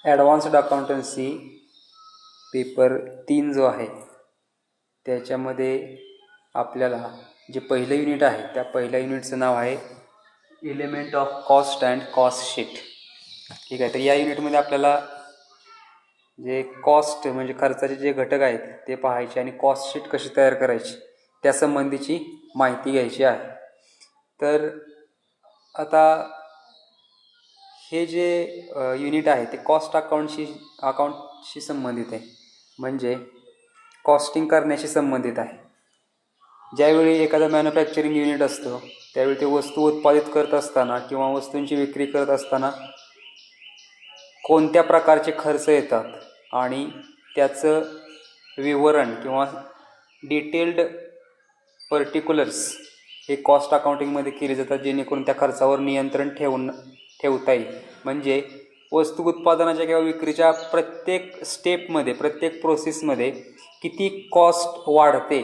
Advanced accountancy paper 3 जो आहे त्याच्यामध्ये आपल्याला जे पहिलं युनिट आहे त्या पहिल्या युनिटचं नाव आहे element of cost and cost sheet. ठीक आहे, तर या युनिटमध्ये आपल्याला जे कॉस्ट म्हणजे खर्चाचे जे घटक आहेत ते पाहायचे आणि कॉस्ट शीट कशी तयार करायची त्या संबंधीची माहिती घ्यायची आहे. तर आता हे जे युनिट आहे ते कॉस्ट अकाउंटशी संबंधित आहे, म्हणजे कॉस्टिंग करण्याशी संबंधित आहे. ज्यावेळी एखादं मॅन्युफॅक्चरिंग युनिट असतं त्यावेळी ते वस्तू उत्पादित करत असताना किंवा वस्तूंची विक्री करत असताना कोणत्या प्रकारचे खर्च येतात आणि त्याचं विवरण किंवा डिटेल्ड पर्टिक्युलर्स हे कॉस्ट अकाउंटिंगमध्ये केले जातात, जेणेकरून त्या खर्चावर नियंत्रण ठेवता येईल. म्हणजे वस्तू उत्पादनाच्या किंवा विक्रीच्या प्रत्येक स्टेपमध्ये प्रत्येक प्रोसेसमध्ये किती कॉस्ट वाढते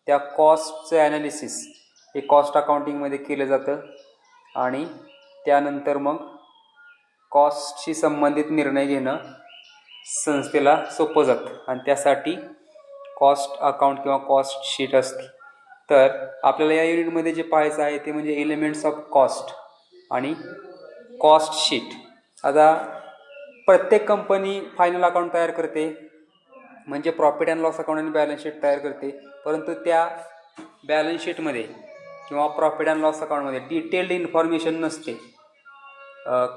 त्या कॉस्टचं ॲनालिसिस हे कॉस्ट अकाउंटिंगमध्ये केलं जातं आणि त्यानंतर मग कॉस्टशी संबंधित निर्णय घेणं संस्थेला सोपं जातं आणि त्यासाठी कॉस्ट अकाउंट किंवा कॉस्ट शीट असते. तर आपल्याला या युनिटमध्ये जे पाहायचं आहे ते म्हणजे एलिमेंट्स ऑफ कॉस्ट आणि कॉस्ट शीट. आता प्रत्येक कंपनी फायनल अकाउंट तयार करते, म्हणजे प्रॉफिट अँड लॉस अकाउंट आणि बॅलन्स शीट तयार करते, परंतु त्या बॅलन्स शीटमध्ये किंवा प्रॉफिट अँड लॉस अकाउंटमध्ये डिटेल्ड इन्फॉर्मेशन नसते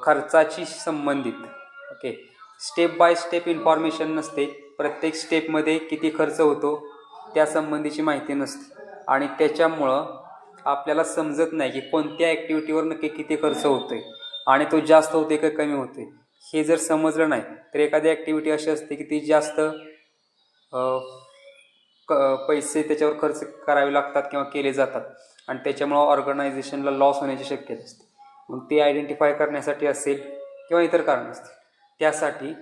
खर्चाची संबंधित. Okay, step by step information नसते, प्रत्येक स्टेपमध्ये किती खर्च होतो त्या संबंधीची माहिती नसते आणि त्याच्यामुळं आपल्याला समजत नाही की कोणत्या ॲक्टिव्हिटीवर नक्की किती खर्च होतोय आणि तो जास्त होते का कमी होते. हे जर समजलं नाही तर एखादी ॲक्टिव्हिटी अशी असते की ती जास्त पैसे त्याच्यावर खर्च करावे लागतात किंवा केले जातात आणि त्याच्यामुळं ऑर्गनायझेशनला लॉस होण्याची शक्यता असते. मग ते आयडेंटिफाय करण्यासाठी असेल किंवा इतर कारण असतील त्यासाठी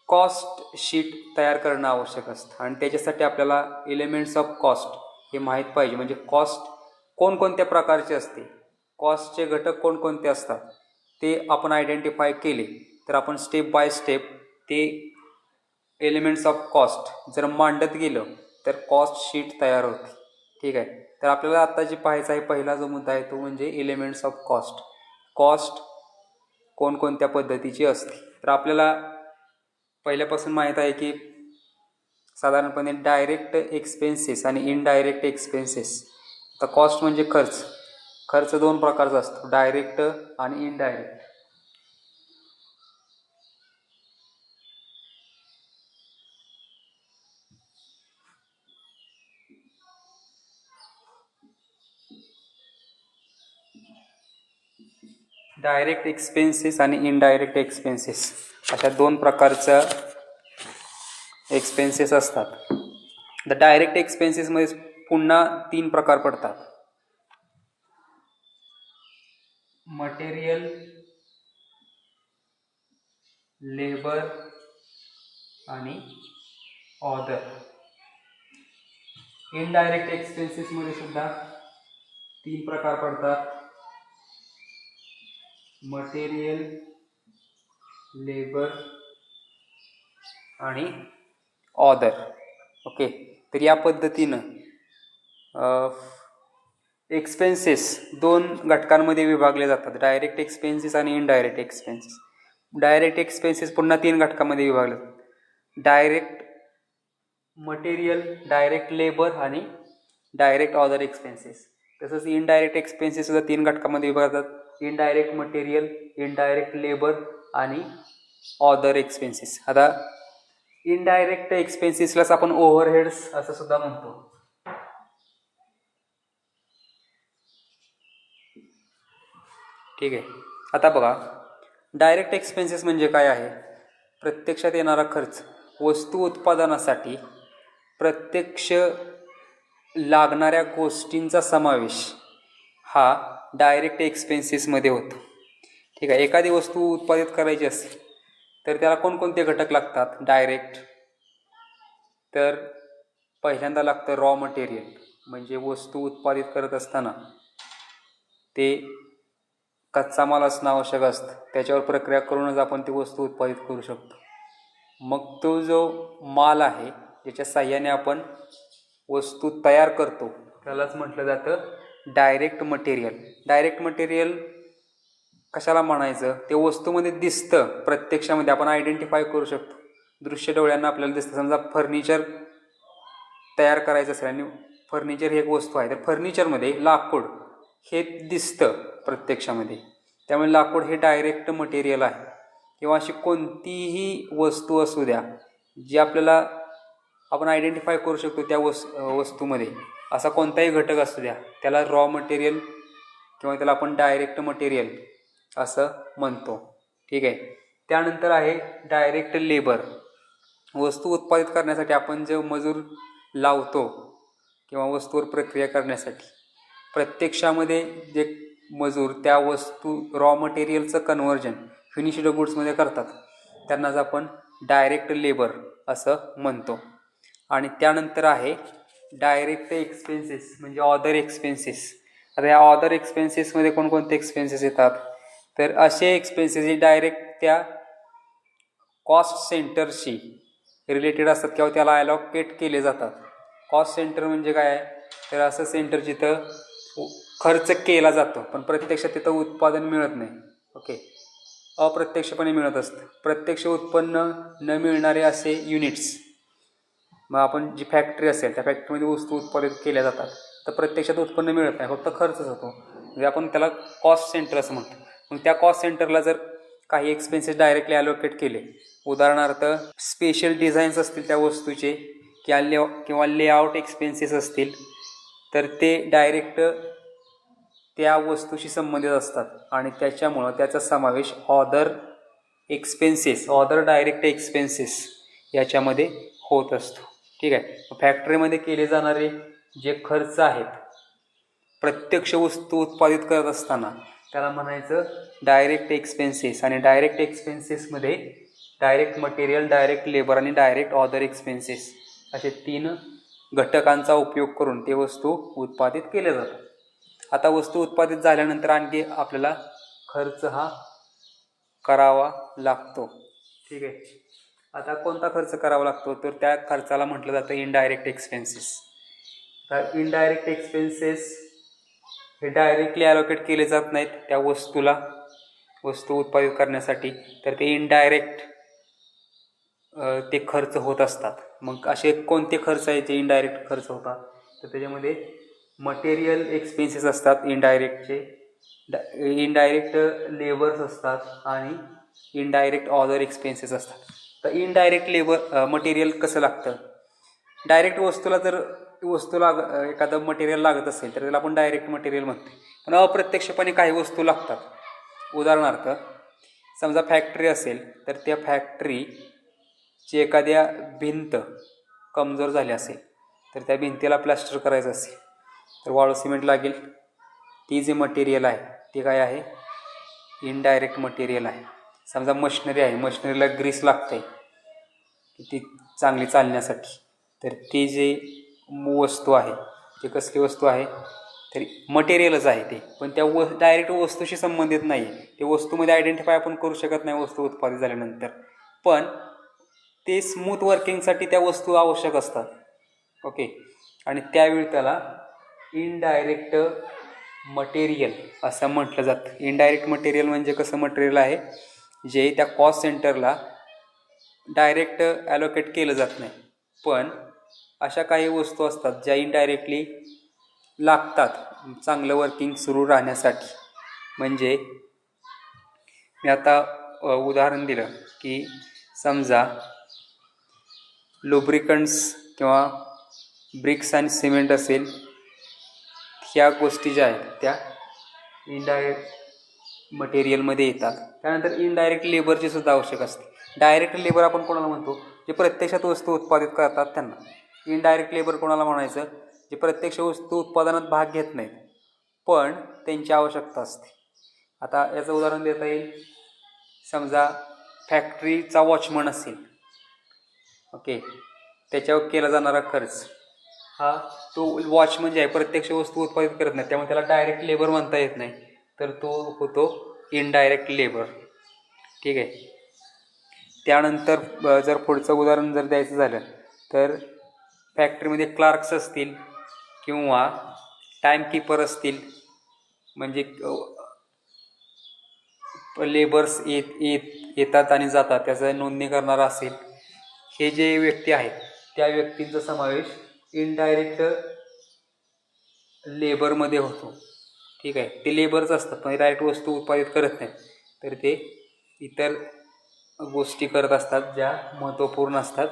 कॉस्ट शीट तयार करणं आवश्यक असतं आणि त्याच्यासाठी आपल्याला एलिमेंट्स ऑफ कॉस्ट हे माहीत पाहिजे. म्हणजे कॉस्ट कोणकोणत्या प्रकारचे असते, कॉस्टचे घटक कोणकोणते असतात ते आपण आयडेंटिफाय केले तर आपण स्टेप बाय स्टेप ते एलिमेंट्स ऑफ कॉस्ट जर मांडत गेलं तर कॉस्ट शीट तयार होते. ठीक आहे, तर आपल्याला आता जे पाहायचं आहे पहिला जो मुद्दा आहे तो म्हणजे एलिमेंट्स ऑफ कॉस्ट. कॉस्ट कोणकोणत्या पद्धतीची असते. तर आपल्याला पहिल्यापासून माहीत आहे की साधारणपणे डायरेक्ट एक्सपेन्सेस आणि इनडायरेक्ट एक्सपेन्सेस. तर कॉस्ट म्हणजे खर्च 2 प्रकारचा असतो, डायरेक्ट आणि इनडायरेक्ट. डायरेक्ट एक्सपेन्सेस आणि इनडायरेक्ट एक्सपेन्सेस अशा 2 प्रकारच्या एक्सपेन्सेस असतात. द डायरेक्ट एक्सपेन्सेसमध्ये पुन्हा 3 प्रकार पडतात. मटेरियल, लेबर आणि ऑदर. इनडायरेक्ट एक्सपेन्सेसमध्ये सुद्धा 3 प्रकार पडतात, मटेरियल, लेबर आणि ऑदर. ओके, तर या पद्धतीनं एक्सपेन्सेस 2 घटकांमध्ये विभागले जातात, डायरेक्ट एक्सपेन्सेस आणि इनडायरेक्ट एक्सपेन्सेस. डायरेक्ट एक्सपेन्सेस पुन्हा 3 घटकांमध्ये विभागले जातात, डायरेक्ट मटेरियल, डायरेक्ट लेबर आणि डायरेक्ट ऑदर एक्सपेन्सेस. तसंच इनडायरेक्ट एक्सपेन्सेस सुद्धा 3 घटकांमध्ये विभागतात, इनडायरेक्ट मटेरियल, इनडायरेक्ट लेबर आणि ऑदर एक्सपेन्सेस. आता इनडायरेक्ट एक्सपेन्सेसलाच आपण ओव्हरहेड्स असं सुद्धा म्हणतो. ठीक आहे, आता बघा डायरेक्ट एक्सपेन्सेस म्हणजे काय आहे. प्रत्यक्षात येणारा खर्च, वस्तू उत्पादनासाठी प्रत्यक्ष लागणाऱ्या गोष्टींचा समावेश हा डायरेक्ट एक्सपेन्सेसमध्ये होतो. ठीक आहे, एखादी वस्तू उत्पादित करायची असेल तर त्याला कोणकोणते घटक लागतात डायरेक्ट. तर पहिल्यांदा लागतं रॉ मटेरियल, म्हणजे वस्तू उत्पादित करत असताना ते कच्चा माल असणं आवश्यक असतं, त्याच्यावर प्रक्रिया करूनच आपण ती वस्तू उत्पादित करू शकतो. मग तो जो माल आहे ज्याच्या साह्याने आपण वस्तू तयार करतो त्यालाच म्हटलं जातं डायरेक्ट मटेरियल. डायरेक्ट मटेरियल कशाला म्हणायचं, ते वस्तूमध्ये दिसतं, प्रत्यक्षामध्ये आपण आयडेंटिफाय करू शकतो, दृश्य डोळ्यांना आपल्याला दिसतं. समजा फर्निचर तयार करायचं असेल आणि फर्निचर ही एक वस्तू आहे, तर फर्निचरमध्ये लाकूड हे दिसतं प्रत्यक्षामध्ये, त्यामुळे लाकूड हे डायरेक्ट मटेरियल आहे. किंवा अशी कोणतीही वस्तू असू द्या जी आपल्याला आपण आयडेंटिफाय करू शकतो त्या वस्तूमध्ये, असा कोणताही घटक असू द्या त्याला रॉ मटेरियल किंवा त्याला आपण डायरेक्ट मटेरियल असं म्हणतो. ठीक आहे. त्यानंतर आहे डायरेक्ट लेबर. वस्तू उत्पादित करण्यासाठी आपण जे मजूर लावतो किंवा वस्तूवर प्रक्रिया करण्यासाठी, प्रत्यक्षामध्ये जे मजूर त्या वस्तू रॉ मटेरियलचं कन्व्हर्जन फिनिश्ड गुड्समध्ये करतात त्यांनाच आपण डायरेक्ट लेबर असं म्हणतो. आणि त्यानंतर आहे डायरेक्ट एक्सपेन्सेस म्हणजे ऑदर एक्सपेन्सेस. आता या ऑदर एक्सपेन्सेसमध्ये कोणकोणते एक्सपेन्सेस येतात, तर असे एक्सपेन्सेस जे डायरेक्ट त्या कॉस्ट सेंटरशी रिलेटेड असतात किंवा त्याला ॲलॉकेट केले जातात. कॉस्ट सेंटर म्हणजे काय आहे, तर असं सेंटर जिथं खर्च केला जातो पण प्रत्यक्षात तिथं उत्पादन मिळत नाही. ओके, अप्रत्यक्षपणे मिळत असतं. प्रत्यक्ष उत्पन्न न मिळणारे असे युनिट्स, मग आपण जी फॅक्टरी असेल त्या फॅक्टरीमध्ये वस्तू उत्पादित केल्या जातात तर प्रत्यक्षात उत्पन्न मिळत नाही, फक्त खर्चच होतो, म्हणजे आपण त्याला कॉस्ट सेंटर असं म्हणतो. मग त्या कॉस्ट सेंटरला जर काही एक्सपेन्सेस डायरेक्टली ॲलोकेट केले, उदाहरणार्थ स्पेशल डिझाईन्स असतील त्या वस्तूचे किंवा लेआउट एक्सपेन्सेस असतील, तर ते डायरेक्ट त्या वस्तूशी संबंधित असतात आणि त्याच्यामुळं त्याचा समावेश other expenses, other direct expenses याच्यामध्ये होत असतो. ठीक आहे. फॅक्टरीमध्ये केले जाणारे जे खर्च आहेत प्रत्यक्ष वस्तू उत्पादित करत असताना त्याला म्हणायचं डायरेक्ट एक्सपेन्सेस. आणि डायरेक्ट एक्सपेन्सेसमध्ये डायरेक्ट मटेरियल, डायरेक्ट लेबर आणि डायरेक्ट ऑदर एक्सपेन्सेस असे 3 घटकांचा उपयोग करून ते वस्तू उत्पादित केले जातात. आता वस्तू उत्पादित झाल्यानंतर आणखी आपल्याला खर्च हा करावा लागतो. ठीक आहे. आता कोणता खर्च करावा लागतो, तर त्या खर्चाला म्हटलं जातं इनडायरेक्ट एक्सपेन्सेस. तर इनडायरेक्ट एक्सपेन्सेस हे डायरेक्टली ॲलोकेट केले जात नाहीत त्या वस्तू उत्पादित करण्यासाठी, तर ते इनडायरेक्ट ते खर्च होत असतात. मग असे कोणते खर्च आहेत जे इनडायरेक्ट खर्च होतात, तर त्याच्यामध्ये मटेरियल एक्सपेन्सेस असतात इनडायरेक्टचे, इनडायरेक्ट लेबर्स असतात आणि इनडायरेक्ट ऑदर एक्सपेन्सेस असतात. तर इनडायरेक्ट मटेरियल कसं लागतं, डायरेक्ट वस्तूला एखादं मटेरियल लागत असेल तर त्याला आपण डायरेक्ट मटेरियल म्हणतो. पण अप्रत्यक्षपणे काही वस्तू लागतात. उदाहरणार्थ समजा फॅक्टरी असेल तर त्या फॅक्टरीची एखाद्या भिंत कमजोर झाली असेल तर त्या भिंतीला प्लास्टर करायचं असेल तर वाळू सिमेंट लागेल. ती जी मटेरियल आहे ती काय आहे, इनडायरेक्ट मटेरियल आहे. समजा मशिनरी आहे, मशिनरीला ग्रीस लागते ती चांगली चालण्यासाठी, तर ती जी वस्तू आहे ती कसली वस्तू आहे, तरी मटेरियलच आहे ते, पण त्या डायरेक्ट वस्तूशी संबंधित नाही आहे. ते वस्तूमध्ये आयडेंटिफाय आपण करू शकत नाही वस्तू उत्पादित झाल्यानंतर, पण ते स्मूथ वर्किंगसाठी त्या वस्तू आवश्यक असतात. ओके, आणि त्यावेळी त्याला इनडायरेक्ट मटेरियल असं म्हटलं जातं. इनडायरेक्ट मटेरियल म्हणजे कसं मटेरियल आहे जे त्या कॉस्ट सेंटरला डायरेक्ट ॲलोकेट केलं जात नाही, पण अशा काही वस्तू असतात ज्या इनडायरेक्टली लागतात चांगलं वर्किंग सुरू राहण्यासाठी. म्हणजे मी आता उदाहरण दिलं की समजा लुब्रिकंट्स किंवा ब्रिक्स आणि सिमेंट असेल, ह्या गोष्टी ज्या आहेत त्या इनडायरेक्ट मटेरियलमध्ये येतात. त्यानंतर इनडायरेक्ट लेबरची सुद्धा आवश्यक असते. डायरेक्ट लेबर आपण कोणाला म्हणतो, जे प्रत्यक्षात वस्तू उत्पादित करतात त्यांना. इनडायरेक्ट लेबर कोणाला म्हणायचं, जे प्रत्यक्ष वस्तू उत्पादनात भाग घेत नाहीत पण त्यांची आवश्यकता असते. आता याचं उदाहरण देता येईल, समजा फॅक्टरीचा वॉचमन असेल, ओके, त्याच्यावर केला जाणारा खर्च हा, तो वॉचमन जे आहे प्रत्यक्ष वस्तू उत्पादित करत नाही त्यामुळे त्याला डायरेक्ट लेबर म्हणता येत नाही, तर तो होतो इनडायरेक्ट लेबर. ठीक आहे. त्यानंतर जर पुढचं उदाहरण जर द्यायचं झालं तर फॅक्टरीमध्ये क्लार्क्स असतील किंवा टाईमकीपर असतील, म्हणजे लेबर्स येतात आणि जातात त्याचं नोंदणी करणारा असेल, हे जे व्यक्ती आहेत त्या व्यक्तींचा समावेश इनडायरेक्ट लेबरमध्ये होतो. ठीक आहे. ते लेबरच असतात पण डायरेक्ट वस्तू उत्पादित करत नाहीत, तर ते इतर गोष्टी करत असतात ज्या महत्त्वपूर्ण असतात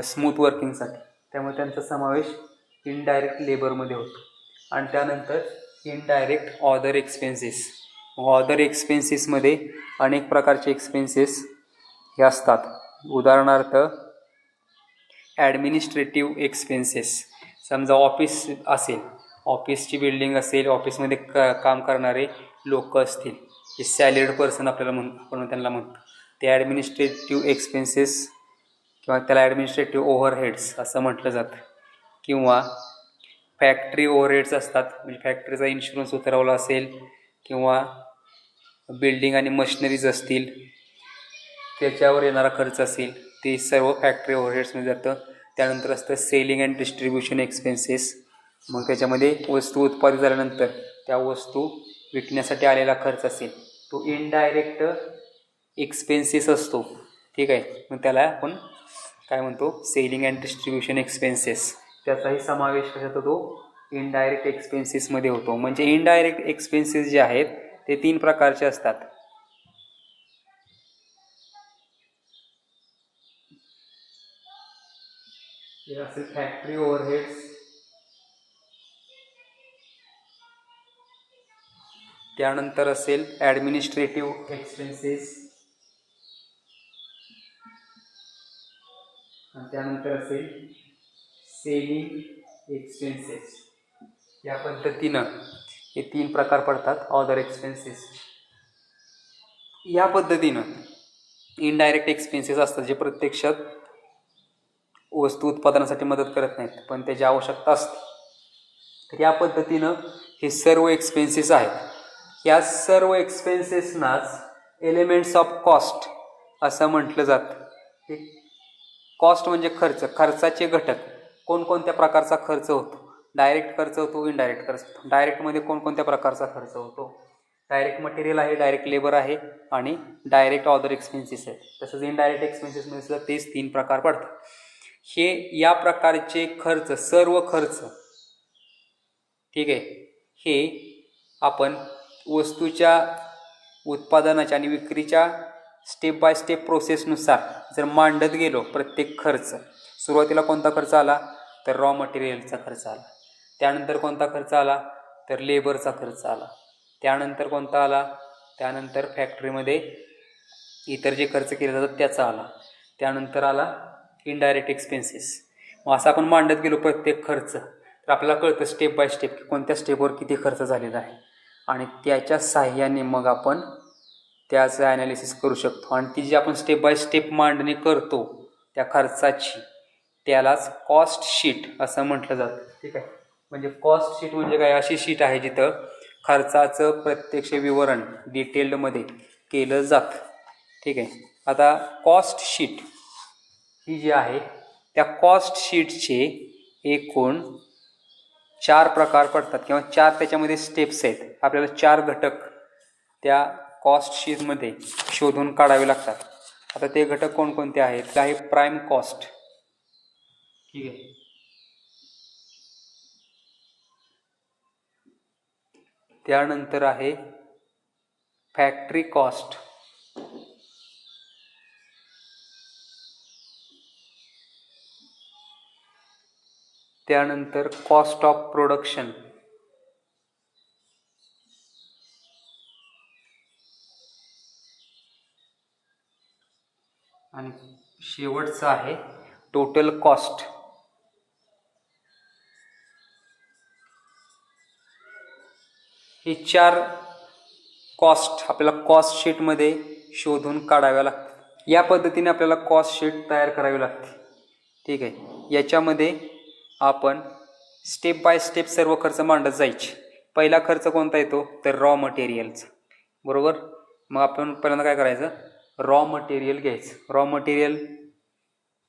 स्मूथ वर्किंगसाठी. त्यामुळे त्यांचा समावेश इनडायरेक्ट लेबरमध्ये होतो. आणि त्यानंतर इनडायरेक्ट ऑदर एक्सपेन्सेस. ऑदर एक्सपेन्सेसमध्ये अनेक प्रकारचे एक्सपेन्सेस हे असतात. उदाहरणार्थ ॲडमिनिस्ट्रेटिव्ह एक्सपेन्सेस. समजा ऑफिस असेल, ऑफिसची बिल्डिंग असेल, ऑफिसमध्ये काम करणारे लोक असतील, जे सॅलरीड पर्सन आपण त्यांना म्हणतो, ते ॲडमिनिस्ट्रेटिव्ह एक्सपेन्सेस किंवा त्याला ॲडमिनिस्ट्रेटिव्ह ओव्हरहेड्स असं म्हटलं जातं. किंवा फॅक्टरी ओव्हरहेड्स असतात, म्हणजे फॅक्टरीचा इन्शुरन्स उतरवला असेल किंवा बिल्डिंग आणि मशिनरीज असतील त्याच्यावर येणारा खर्च असेल, ते सर्व फॅक्टरी ओव्हरहेड्समध्ये जातं. त्यानंतर असतं सेलिंग अँड डिस्ट्रीब्युशन एक्सपेन्सेस. मग त्याच्यामध्ये वस्तू उत्पादित झाल्यानंतर त्या वस्तू विकण्यासाठी आलेला खर्च असेल तो इनडायरेक्ट एक्सपेन्सेस असतो. ठीक आहे. मग त्याला आपण काय म्हणतो, सेलिंग अँड डिस्ट्रीब्युशन एक्सपेन्सेस. त्याचाही समावेश कशात होतो, इनडायरेक्ट एक्सपेन्सेसमध्ये होतो. म्हणजे इनडायरेक्ट एक्सपेन्सेस जे आहेत ते 3 प्रकारचे असतात. हे असेल फॅक्टरी ओव्हरहेड्स, त्यानंतर असेल ॲडमिनिस्ट्रेटिव्ह एक्सपेन्सेस, आणि त्यानंतर असेल सेलिंग एक्सपेन्सेस. या पद्धतीनं हे 3 प्रकार पडतात ऑदर एक्सपेन्सेस. या पद्धतीनं इनडायरेक्ट एक्सपेन्सेस असतात जे प्रत्यक्षात वस्तू उत्पादनासाठी मदत करत नाहीत पण त्याची आवश्यकता असते. तर या पद्धतीनं हे सर्व एक्सपेन्सेस आहेत. या सर्व एक्सपेन्सेसनाच एलिमेंट्स ऑफ कॉस्ट असं म्हटलं जातं. कॉस्ट म्हणजे खर्च, खर्चाचे घटक. कोणकोणत्या प्रकारचा खर्च होतो, डायरेक्ट खर्च होतो, इनडायरेक्ट खर्च होतो. डायरेक्टमध्ये कोणकोणत्या प्रकारचा खर्च होतो, डायरेक्ट मटेरियल आहे, डायरेक्ट लेबर आहे आणि डायरेक्ट ऑदर एक्सपेन्सेस आहेत. तसंच इनडायरेक्ट एक्सपेन्सेसमध्ये सुद्धा तेच 3 प्रकार पडतात. हे या प्रकारचे खर्च, सर्व खर्च, ठीक आहे, हे आपण वस्तूच्या उत्पादनाच्या आणि विक्रीच्या स्टेप बाय स्टेप प्रोसेसनुसार जर मांडत गेलो, प्रत्येक खर्च सुरुवातीला कोणता खर्च आला तर रॉ मटेरियलचा खर्च आला, त्यानंतर कोणता खर्च आला तर लेबरचा खर्च आला, त्यानंतर कोणता आला, त्यानंतर फॅक्टरीमध्ये इतर जे खर्च केले जातात त्याचा आला, त्यानंतर आला इनडायरेक्ट एक्सपेन्सेस. मग असं आपण मांडत गेलो प्रत्येक खर्च तर आपल्याला कळतं स्टेप बाय स्टेप की कोणत्या स्टेपवर किती खर्च झालेला आहे आणि त्याच्या साहाय्याने मग आपण त्याचं ॲनालिसिस करू शकतो. आणि ती जी आपण स्टेप बाय स्टेप मांडणी करतो त्या खर्चाची त्यालाच कॉस्ट शीट असं म्हटलं जातं. ठीक आहे. म्हणजे कॉस्ट शीट म्हणजे काय, अशी शीट आहे जिथं खर्चाचं प्रत्यक्ष विवरण डिटेल्डमध्ये केलं जातं. ठीक आहे. आता कॉस्ट शीट ही जी आहे त्या कॉस्ट शीटचे एकूण 4 प्रकार पडतात किंवा 4 त्याच्यामध्ये स्टेप्स आहेत. आपल्याला 4 घटक त्या कॉस्ट शीटमध्ये शोधून काढावे लागतात. आता ते घटक कोणकोणते आहेत, ते आहे प्राईम कॉस्ट. ठीक आहे. त्यानंतर आहे फॅक्टरी कॉस्ट, त्यानंतर कॉस्ट ऑफ प्रोडक्शन, आणि शेवटचं आहे टोटल कॉस्ट. हे 4 कॉस्ट आपल्याला कॉस्ट शीटमध्ये शोधून काढाव्या लागतात. या पद्धतीने आपल्याला कॉस्ट शीट तयार करावी लागते. ठीक आहे. याच्यामध्ये आपण स्टेप बाय स्टेप सर्व खर्च मांडत जायचे. पहिला खर्च कोणता येतो तर रॉ मटेरियलचा. बरोबर. मग आपण पहिल्यांदा काय करायचं, रॉ मटेरियल घ्यायचं. रॉ मटेरियल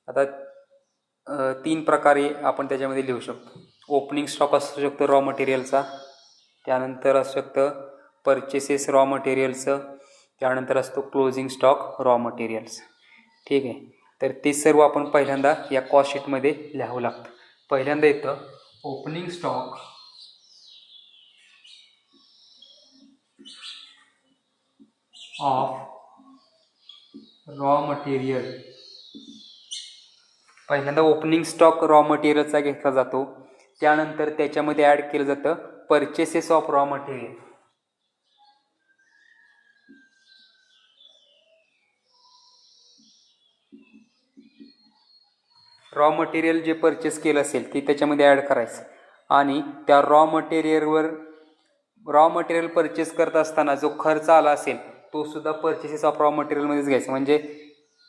आता 3 प्रकारे आपण त्याच्यामध्ये लिहू शकतो. ओपनिंग स्टॉक असू शकतो रॉ मटेरियलचा, त्यानंतर असू शकतं परचेसेस रॉ मटेरियलचं, त्यानंतर असतो क्लोजिंग स्टॉक रॉ मटेरियल्स. ठीक आहे. तर ते सर्व आपण पहिल्यांदा या कॉस्ट शीटमध्ये लिहावं लागतं. पहिल्यांदा येतं opening stock of raw material. पहिल्यांदा ओपनिंग स्टॉक रॉ मटेरियलचा घेतला जातो. त्यानंतर त्याच्यामध्ये ॲड केलं जातं purchases of raw material. Raw material जे परचेस केलं असेल ते त्याच्यामध्ये ॲड करायचं आणि त्या रॉ मटेरियल परचेस करत असताना जो खर्च आला असेल तो सुद्धा परचेसेस ऑफ रॉ मटेरियलमध्येच घ्यायचा. म्हणजे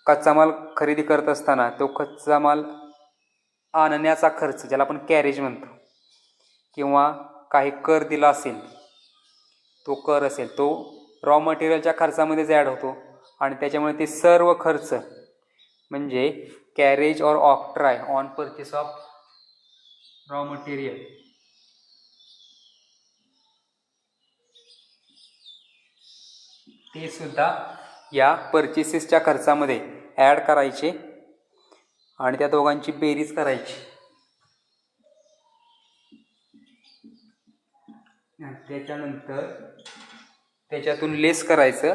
कच्चा माल खरेदी करत असताना तो कच्चा माल आणण्याचा खर्च, ज्याला आपण कॅरेज म्हणतो, किंवा काही कर दिला असेल तो कर असेल तो रॉ मटेरियलच्या खर्चामध्येच ॲड होतो. आणि त्याच्यामुळे ते सर्व खर्च म्हणजे कॅरेज और octroi on purchase of raw material ते सुद्धा या परचेसेसच्या खर्चामध्ये ॲड करायचे आणि त्या दोघांची बेरीज करायची. त्याच्यानंतर त्याच्यातून लेस करायचं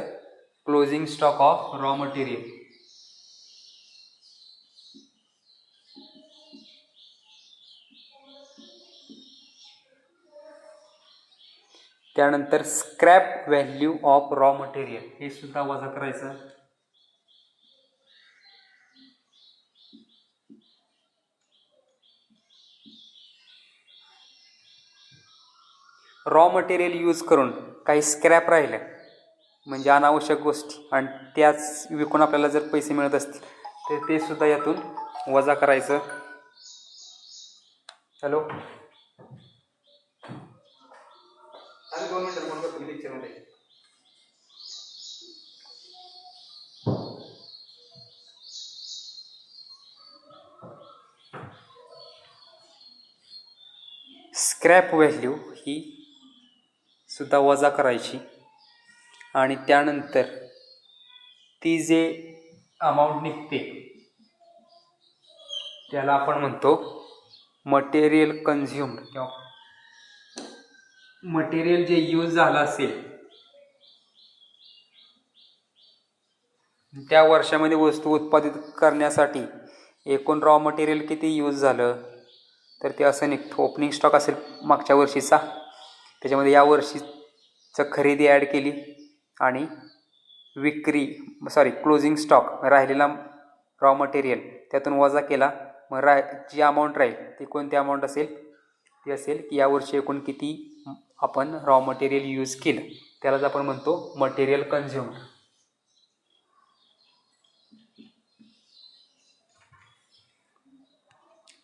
closing stock of raw material. त्यानंतर scrap value of raw material हे सुद्धा वजा करायचं. रॉ मटेरियल यूज करून काही स्क्रॅप राहिलं म्हणजे अनावश्यक गोष्टी आणि त्याच विकून आपल्याला जर पैसे मिळत असतील तर ते सुद्धा यातून वजा करायचं. हॅलो, 2 मिनिटं फोन करतो लेक्चरमध्ये. स्क्रॅप व्हॅल्यू ही सुद्धा वजा करायची आणि त्यानंतर ती जे अमाऊंट निघते त्याला आपण म्हणतो मटेरियल कन्झ्युम्ड किंवा मटेरियल जे यूज झालं असेल त्या वर्षामध्ये वस्तू उत्पादित करण्यासाठी एकूण रॉ मटेरियल किती यूज झालं तर ते असं निघतं. ओपनिंग स्टॉक असेल मागच्या वर्षीचा, त्याच्यामध्ये या वर्षीचं खरेदी ॲड केली आणि क्लोजिंग स्टॉक राहिलेला रॉ मटेरियल त्यातून वजा केला. मग जी अमाऊंट राहील ती कोणती अमाऊंट असेल ती असेल की यावर्षी एकूण किती आपण रॉ मटेरियल यूज केलं त्यालाच आपण म्हणतो मटेरियल कन्झ्युम्ड.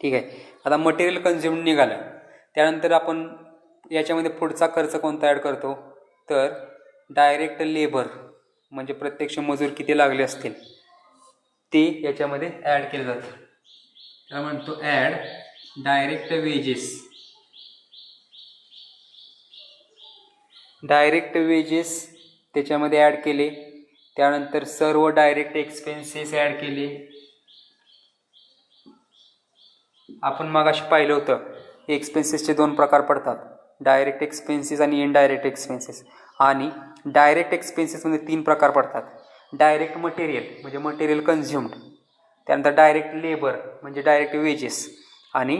ठीक आहे. आता मटेरियल कन्झ्युम्ड निघालं त्यानंतर आपण याच्यामध्ये पुढचा खर्च कोणता ॲड करतो तर डायरेक्ट लेबर म्हणजे प्रत्यक्ष मजूर किती लागले असतील ते याच्यामध्ये ॲड केलं जातं. त्याला म्हणतो add direct wages. Direct wages त्याच्यामध्ये ॲड केले. त्यानंतर सर्व डायरेक्ट एक्सपेन्सेस ॲड केले. आपण मगाशी पाहिलं होतं एक्सपेन्सेसचे 2 प्रकार पडतात, डायरेक्ट एक्सपेन्सेस आणि इनडायरेक्ट एक्सपेन्सेस. आणि डायरेक्ट एक्सपेन्सेसमध्ये 3 प्रकार पडतात. डायरेक्ट मटेरियल म्हणजे मटेरियल कन्झ्युम्ड, त्यानंतर डायरेक्ट लेबर म्हणजे डायरेक्ट वेजेस आणि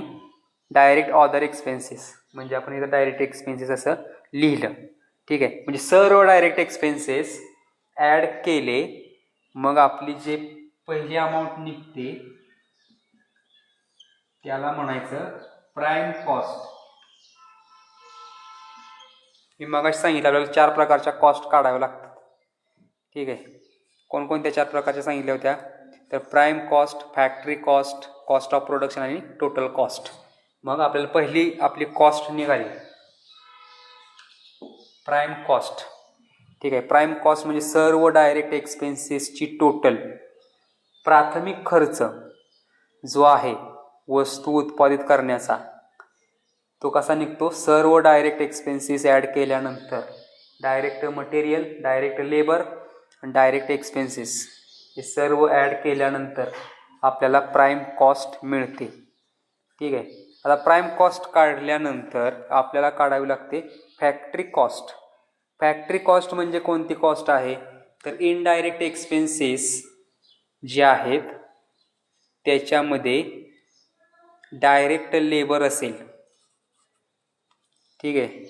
डायरेक्ट अदर एक्सपेन्सेस म्हणजे आपण इथं डायरेक्ट एक्सपेन्सेस असं लिहिलं. ठीक आहे. म्हणजे सर्व डायरेक्ट एक्सपेन्सेस ॲड केले मग आपली जे पहिली अमाऊंट निघते त्याला म्हणायचं प्राईम कॉस्ट. मी मगाशी सांगितलं आपल्याला 4 प्रकारच्या कॉस्ट काढाव्या लागतात. ठीक आहे. कोणकोणत्या 4 प्रकारच्या सांगितल्या होत्या तर prime cost, factory cost, cost of production आणि टोटल कॉस्ट. मग आपल्याला पहिली आपली कॉस्ट निघाली प्राईम कॉस्ट. ठीक आहे. प्राईम कॉस्ट म्हणजे सर्व डायरेक्ट एक्सपेन्सेसची टोटल प्राथमिक खर्च जो आहे वस्तू उत्पादित करण्याचा तो कसा निघतो, सर्व डायरेक्ट एक्सपेन्सेस ॲड केल्यानंतर डायरेक्ट मटेरियल, डायरेक्ट लेबर आणि डायरेक्ट एक्सपेन्सेस हे सर्व ॲड केल्यानंतर आपल्याला प्राईम कॉस्ट मिळते. ठीक आहे. आता प्राईम कॉस्ट काढल्यानंतर आपल्याला काढावी लागते फॅक्टरी कॉस्ट. फॅक्टरी कॉस्ट म्हणजे कोणती कॉस्ट आहे, तर इनडायरेक्ट एक्सपेन्सेस जे आहेत त्याच्यामध्ये डायरेक्ट लेबर असेल, ठीक आहे,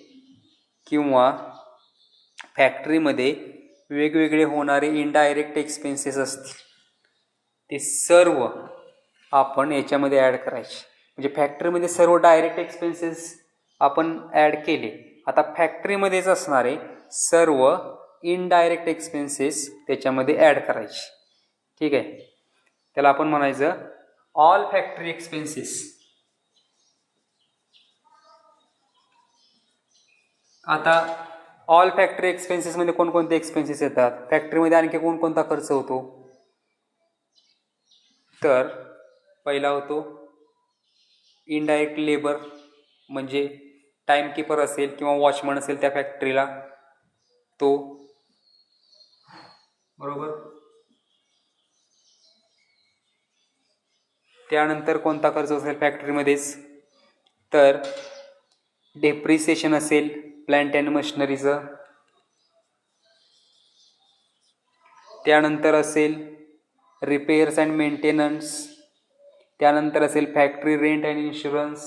किंवा फॅक्टरीमध्ये वेगवेगळे होणारे इनडायरेक्ट एक्सपेन्सेस असतील ते सर्व आपण याच्यामध्ये ॲड करायचे. म्हणजे फॅक्टरीमध्ये सर्व डायरेक्ट एक्सपेन्सेस आपण ॲड केले. आता फॅक्टरीमध्येच असणारे सर्व इनडायरेक्ट एक्सपेन्सेस त्याच्यामध्ये ॲड करायचे. ठीक आहे. त्याला आपण म्हणायचं ऑल फॅक्टरी एक्सपेन्सेस. आता ऑल फॅक्टरी एक्सपेन्सेसमध्ये कोणकोणते एक्सपेन्सेस येतात, फॅक्टरीमध्ये आणखी कोणकोणता खर्च होतो, तर पहिला होतो इनडायरेक्ट लेबर, म्हणजे टाईमकीपर असेल किंवा वॉचमन असेल त्या फॅक्टरीला तो, बरोबर. त्यानंतर कोणता खर्च असेल फॅक्टरीमध्येच, तर डेप्रिसिएशन असेल प्लांट अँड मशिनरीचं. त्यानंतर असेल रिपेअर्स अँड मेंटेनन्स. त्यानंतर असेल factory rent and insurance.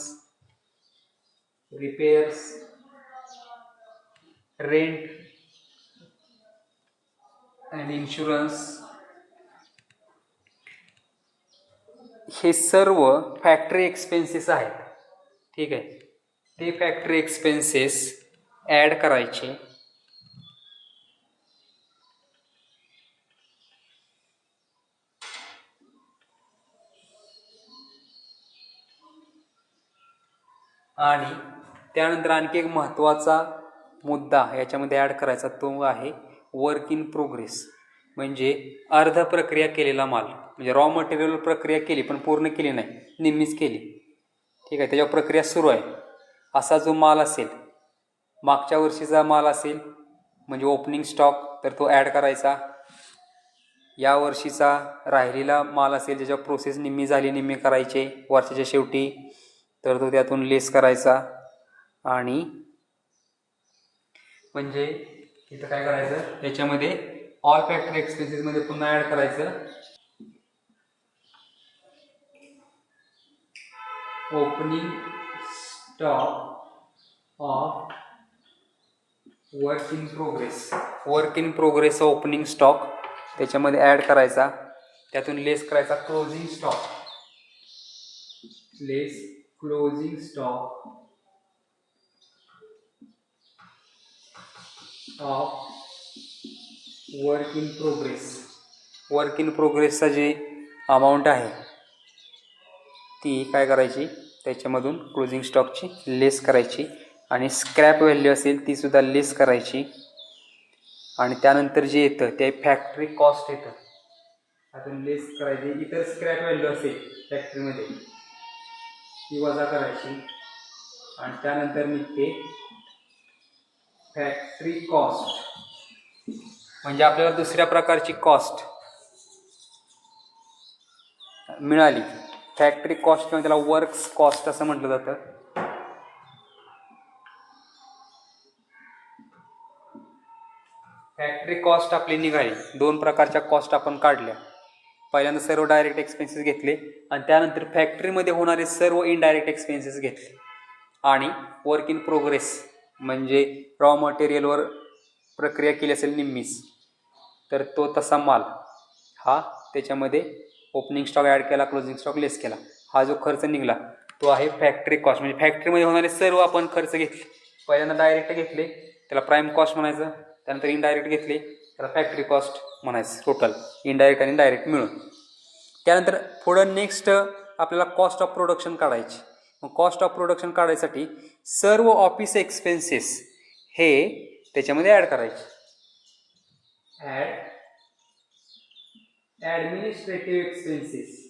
Repairs, rent and insurance हे सर्व फॅक्टरी एक्सपेन्सेस आहेत. ठीक आहे. ते फॅक्टरी एक्सपेन्सेस ॲड करायचे. आणि त्यानंतर आणखी एक महत्त्वाचा मुद्दा याच्यामध्ये ॲड करायचा तो आहे वर्क इन प्रोग्रेस, म्हणजे अर्ध प्रक्रिया केलेला माल. म्हणजे रॉ मटेरियल प्रक्रिया केली पण पूर्ण केली नाही, निम्मीच केली. ठीक आहे. त्याच्यावर प्रक्रिया सुरू आहे असा जो माल असेल, मागच्या वर्षीचा माल असेल म्हणजे ओपनिंग स्टॉक, तर तो ॲड करायचा. या वर्षीचा राहिलेला माल असेल ज्याच्यावर प्रोसेस निम्मी झाली, निम्मी करायचे वर्षाच्या शेवटी, तर तो त्यातून लेस करायचा. आणि म्हणजे इथं काय करायचं, त्याच्यामध्ये ऑल फॅक्टरी एक्सपेन्सेसमध्ये पुन्हा ॲड करायचं opening stock of work in progress. Work in progress opening stock त्याच्यामध्ये ॲड करायचा. त्यातून लेस करायचा closing stock. Less closing stock of work in progress. Work in प्रोग्रेसचा जी अमाऊंट आहे ती काय करायची, त्याच्यामधून क्लोजिंग स्टॉकची लेस करायची. आणि स्क्रॅप व्हॅल्यू असेल ती सुद्धा लेस करायची. आणि त्यानंतर जे येतं ते फॅक्टरी कॉस्ट येतं, त्यातून लेस करायची. इतर स्क्रॅप व्हॅल्यू असेल फॅक्टरीमध्ये ती वजा करायची. आणि त्यानंतर निघते फॅक्टरी कॉस्ट, म्हणजे आपल्याला दुसऱ्या प्रकारची कॉस्ट मिळाली. फॅक्टरी कॉस्ट किंवा त्याला वर्क्स कॉस्ट असं म्हटलं जातं. फॅक्टरी कॉस्ट आपली निघाली. दोन प्रकारच्या कॉस्ट आपण काढल्या. पहिल्यांदा सर्व डायरेक्ट एक्सपेन्सेस घेतले आणि त्यानंतर फॅक्टरीमध्ये होणारे सर्व इनडायरेक्ट एक्सपेन्सेस घेतले. आणि वर्क इन प्रोग्रेस म्हणजे रॉ मटेरियलवर प्रक्रिया केली असेल निम्मीच, तर तो तसा माल हा त्याच्यामध्ये ओपनिंग स्टॉक ॲड केला, क्लोजिंग स्टॉक लेस केला. हा जो खर्च निघाला तो आहे फॅक्टरी कॉस्ट. म्हणजे फॅक्टरीमध्ये होणारे सर्व आपण खर्च घेतले. पहिल्यांदा डायरेक्ट घेतले त्याला प्राईम कॉस्ट म्हणायचं. त्यानंतर इनडायरेक्ट घेतले त्याला फॅक्टरी कॉस्ट म्हणायचं. टोटल इनडायरेक्ट आणि डायरेक्ट मिळून. त्यानंतर पुढं नेक्स्ट आपल्याला कॉस्ट ऑफ प्रोडक्शन काढायची. मग कॉस्ट ऑफ प्रोडक्शन काढायसाठी सर्व ऑफिस एक्सपेन्सेस हे त्याच्यामध्ये ॲड करायचे. Administrative expenses.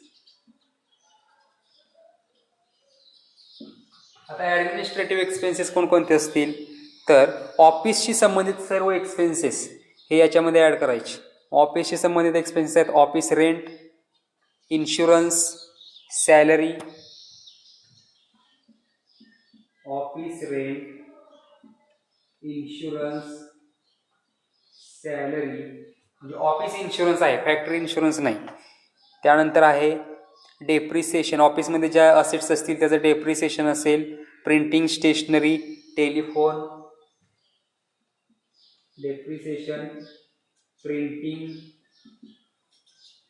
आता ॲडमिनिस्ट्रेटिव्ह एक्सपेन्सेस कोणकोणते असतील तर ऑफिसशी संबंधित सर्व एक्सपेन्सेस हे याच्यामध्ये ॲड करायचे. ऑफिसशी संबंधित एक्सपेन्सेस आहेत office rent, insurance, salary, office rent, insurance, salary म्हणजे ऑफिस इन्शुरन्स आहे, फॅक्टरी इन्शुरन्स नाही. त्यानंतर आहे डेप्रिसिएशन, ऑफिसमध्ये ज्या असेट्स असतील त्याचं डेप्रिसिएशन असेल, printing, stationery, telephone, depreciation, printing,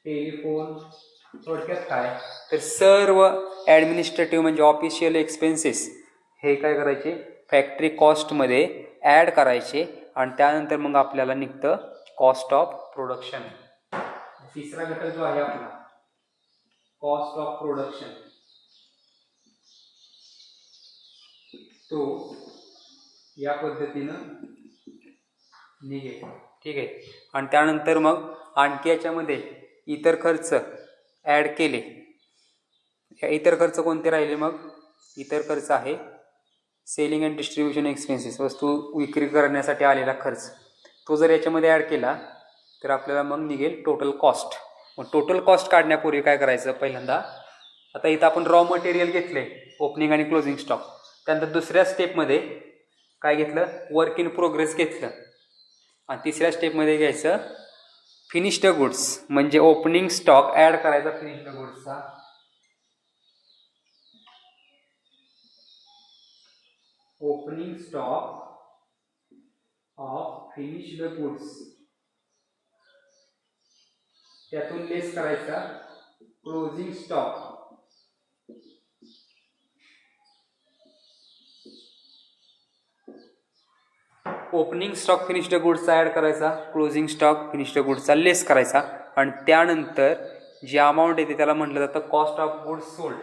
telephone. थोडक्यात काय तर सर्व ॲडमिनिस्ट्रेटिव्ह म्हणजे ऑफिशियल एक्सपेन्सेस हे काय करायचे फॅक्टरी कॉस्टमध्ये ॲड करायचे आणि त्यानंतर मग आपल्याला निघतं कॉस्ट ऑफ प्रोडक्शन. तिसरा घटक जो आहे आपला कॉस्ट ऑफ प्रोडक्शन तो या पद्धतीनं निघेल. ठीक आहे. आणि त्यानंतर मग आणखी याच्यामध्ये इतर खर्च ॲड केले. इतर खर्च कोणते राहिले मग इतर खर्च आहे सेलिंग अँड डिस्ट्रीब्युशन एक्सपेन्सेस, वस्तू विक्री करण्यासाठी आलेला खर्च. तो जर याच्यामध्ये ॲड केला तर आपल्याला मग निघेल टोटल कॉस्ट. मग टोटल कॉस्ट काढण्यापूर्वी काय करायचं पहिल्यांदा आता इथं आपण रॉ मटेरियल घेतले ओपनिंग आणि क्लोजिंग स्टॉक. त्यानंतर दुसऱ्या स्टेपमध्ये काय घेतलं वर्क इन प्रोग्रेस घेतलं आणि तिसऱ्या स्टेपमध्ये घ्यायचं फिनिश्ड गुड्स म्हणजे ओपनिंग स्टॉक ॲड करायचा फिनिश्ड गुड्सचा. Opening stock of finished goods त्यातून लेस करायचा closing stock. Opening stock finished गुड्सचा ॲड करायचा, क्लोजिंग स्टॉक फिनिश्ड गुड्सचा लेस करायचा आणि त्यानंतर जी अमाऊंट येते त्याला म्हटलं जातं कॉस्ट ऑफ गुड्स सोल्ड.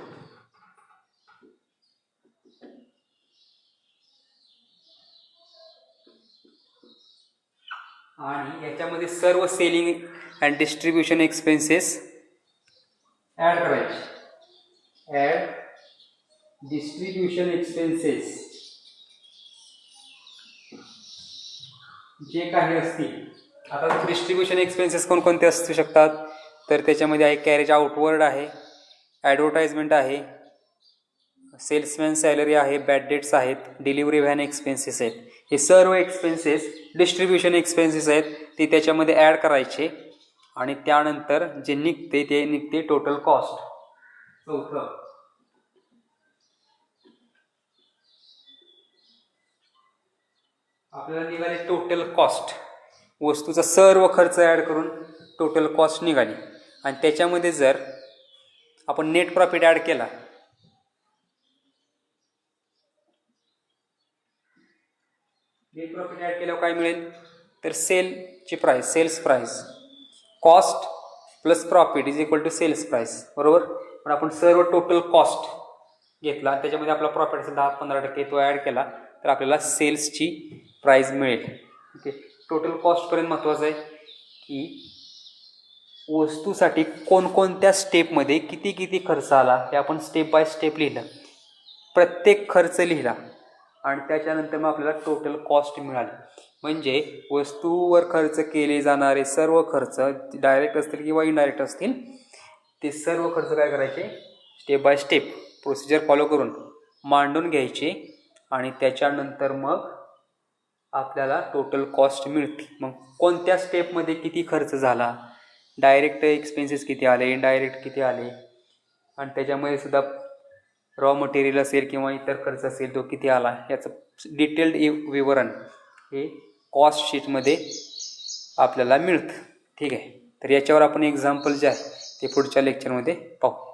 आणि याच्यामध्ये सर्व selling and distribution expenses add करायचे. ॲड डिस्ट्रीब्युशन एक्सपेन्सेस जे काही असतील. आता डिस्ट्रीब्युशन एक्सपेन्सेस कोणकोणते असू शकतात तर त्याच्यामध्ये आहे कॅरेज आउटवर्ड आहे, ॲडव्हर्टाइजमेंट आहे, सेल्समॅन सॅलरी आहे, बॅड डेट्स आहेत, डिलिव्हरी व्हॅन एक्सपेन्सेस आहेत. हे सर्व एक्सपेन्सेस डिस्ट्रीब्युशन एक्सपेन्सेस आहेत ते त्याच्यामध्ये ॲड करायचे आणि त्यानंतर जे निघते ते निघते टोटल कॉस्ट. चौथं आपल्याला निघाले टोटल कॉस्ट. वस्तूचा सर्व खर्च ॲड करून टोटल कॉस्ट निघाली आणि त्याच्यामध्ये जर आपण नेट प्रॉफिट ॲड केला नेट प्रॉफिट ॲड केल्यावर काय मिळेल तर सेलची price sales price cost plus profit is equal to sales price बरोबर. पण आपण सर्व टोटल कॉस्ट घेतला त्याच्यामध्ये आपला प्रॉफिट असेल 10-15% तो ॲड केला तर आपल्याला सेल्सची प्राईस मिळेल. ओके. टोटल कॉस्टपर्यंत महत्त्वाचं आहे की वस्तूसाठी कोणकोणत्या स्टेपमध्ये किती किती खर्च आला हे आपण स्टेप बाय स्टेप लिहिलं, प्रत्येक खर्च लिहिला आणि त्याच्यानंतर मग आपल्याला टोटल कॉस्ट मिळाली. म्हणजे वस्तूवर खर्च केले जाणारे सर्व खर्च डायरेक्ट असतील किंवा इनडायरेक्ट असतील ते सर्व खर्च काय करायचे step by step procedure follow करून मांडून घ्यायचे आणि त्याच्यानंतर मग आपल्याला टोटल कॉस्ट मिळते. मग कोणत्या स्टेपमध्ये किती खर्च झाला, डायरेक्ट एक्सपेन्सेस किती आले, इनडायरेक्ट किती आले आणि त्याच्यामध्ये सुद्धा रॉ मटेरियल असेल किंवा इतर खर्च असेल तो किती आला याचं डिटेल्ड विवरण हे कॉस्ट शीटमध्ये आपल्याला मिळतं. ठीक आहे. तर याच्यावर आपण एक्झाम्पल जे आहे ते पुढच्या लेक्चरमध्ये पाहू.